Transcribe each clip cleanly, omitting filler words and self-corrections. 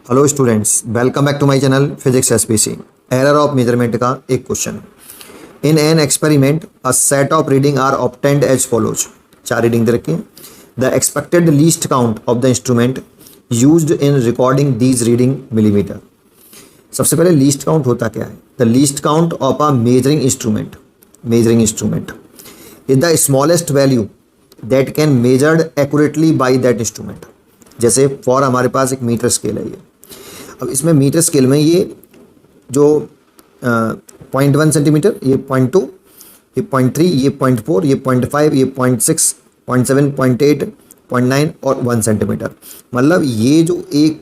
Hello students, welcome back to my channel physics SPC. Error of measurement का एक question. In an experiment a set of reading are obtained as follows. 4 reading दे रखी है। The expected least count of the instrument used in recording these reading millimeter. सबसे पहले least count होता क्या है? The least count of a measuring instrument is the smallest value that can measured accurately by that instrument. जैसे for हमारे पास एक metre scale है ये। अब इसमें मीटर स्केल में ये जो 0.1 सेंटीमीटर, ये 0.2, ये 0.3, ये 0.4, ये 0.5, ये 0.6, 0.7, 0.8, 0.9 और 1 सेंटीमीटर। मतलब ये जो एक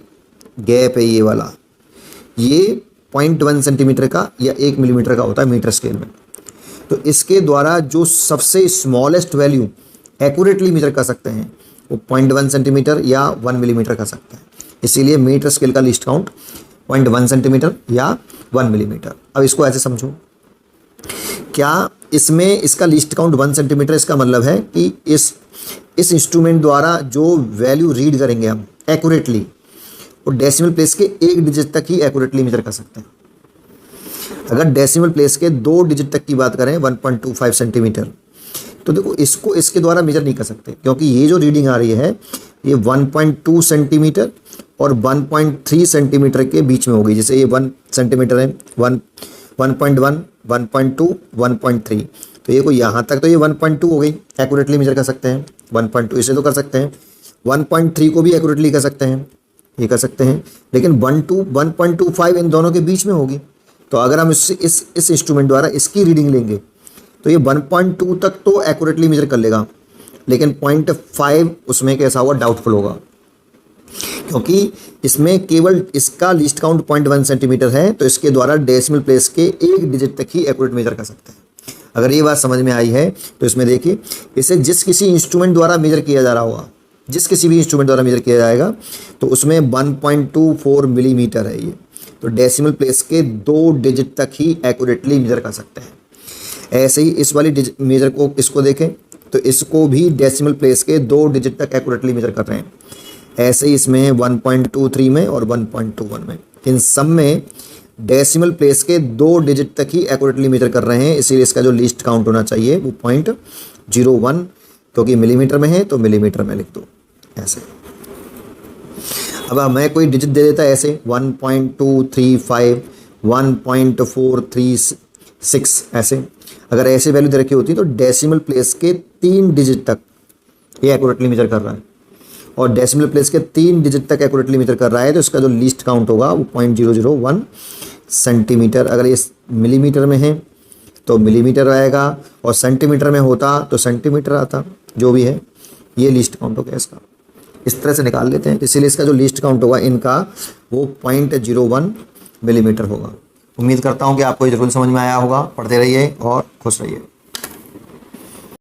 गैप है ये वाला, ये 0.1 सेंटीमीटर का या 1 मिलीमीटर का होता है मीटर स्केल में। तो इसके द्वारा जो सबसे स्मॉलेस्ट वैल्यू एक्यूरेटली मेजर कर सकते हैं वो 0.1 सेंटीमीटर या 1 मिलीमीटर कर सकते हैं। इसीलिए मीटर स्केल का लीस्ट काउंट 0.1 सेंटीमीटर या 1 मिलीमीटर। अब इसको ऐसे समझो, क्या इसमें इसका लीस्ट काउंट 1 सेंटीमीटर, इसका मतलब है कि इस इंस्ट्रूमेंट द्वारा जो वैल्यू रीड करेंगे हम एक्यूरेटली, वो डेसिमल प्लेस के 1 डिजिट तक ही एक्यूरेटली मेजर कर सकते हैं। अगर डेसिमल प्लेस के 2 डिजिट तक की बात करें 1.25 सेंटीमीटर, तो देखो इसको इसके द्वारा मेजर नहीं कर सकते, क्योंकि ये जो रीडिंग आ रही है ये 1.2 सेंटीमीटर और 1.3 सेंटीमीटर के बीच में होगी। जैसे ये 1 सेंटीमीटर है, 1.1, 1.2, 1.3, तो ये कोई यहाँ तक तो ये 1.2 हो गई, एक्यूरेटली मेजर कर सकते हैं। 1.2 इसे तो कर सकते हैं, 1.3 को भी एक्यूरेटली कर सकते हैं, ये कर सकते हैं, लेकिन 1.25 इन दोनों के बीच में होगी। तो अगर हम इस इंस्ट्रूमेंट द्वारा इसकी रीडिंग लेंगे तो ये 1.2 तक तो एक्यूरेटली मेजर कर लेगा, लेकिन 0.5 उसमें कैसा होगा, डाउटफुल होगा, क्योंकि इसमें केवल इसका लीस्ट काउंट 0.1 सेंटीमीटर है। तो इसके द्वारा डेसिमल प्लेस के 1 डिजिट तक ही एक्यूरेट मेजर कर सकते हैं। अगर ये बात समझ में आई है तो इसमें देखिए, इसे जिस किसी इंस्ट्रूमेंट द्वारा मेजर किया जा रहा होगा, जिस किसी भी इंस्ट्रूमेंट द्वारा मेजर किया जाएगा, तो उसमें 1.24 मिलीमीटर है ये, तो डेसिमल प्लेस के 2 डिजिट तक ही एक्यूरेटली मेजर कर सकते हैं। ऐसे ही इस वाली मेजर को इसको देखें तो इसको भी डेसिमल प्लेस के 2 डिजिट तक एक्यूरेटली मेजर कर रहे हैं। ऐसे ही इसमें 1.23 में और 1.21 में, इन सब में डेसिमल प्लेस के 2 डिजिट तक ही एक्यूरेटली मेजर कर रहे हैं। इसीलिए इसका जो लीस्ट काउंट होना चाहिए वो 0.01, क्योंकि मिलीमीटर में है तो मिलीमीटर में लिख दो ऐसे। अब हमें कोई डिजिट दे देता है ऐसे 1.235, 1.436 ऐसे, अगर ऐसे वैल्यू दे रखी होती तो डेसिमल प्लेस के 3 डिजिट तक ये एक्यूरेटली मेजर कर रहा है, और डेसिमल प्लेस के 3 डिजिट तक एक्यूरेटली मेजर कर रहा है, तो इसका जो लीस्ट काउंट होगा वो 0.001 सेंटीमीटर। अगर ये मिलीमीटर में है तो मिलीमीटर आएगा, और सेंटीमीटर में होता तो सेंटीमीटर आता, जो भी है ये लीस्ट काउंट होगा इसका। इस तरह से निकाल लेते हैं। इसीलिए इसका जो लीस्ट काउंट होगा इनका वो 0.01 मिलीमीटर होगा। उम्मीद करता हूँ कि आपको ये जरूर समझ में आया होगा। पढ़ते रहिए और खुश रहिए।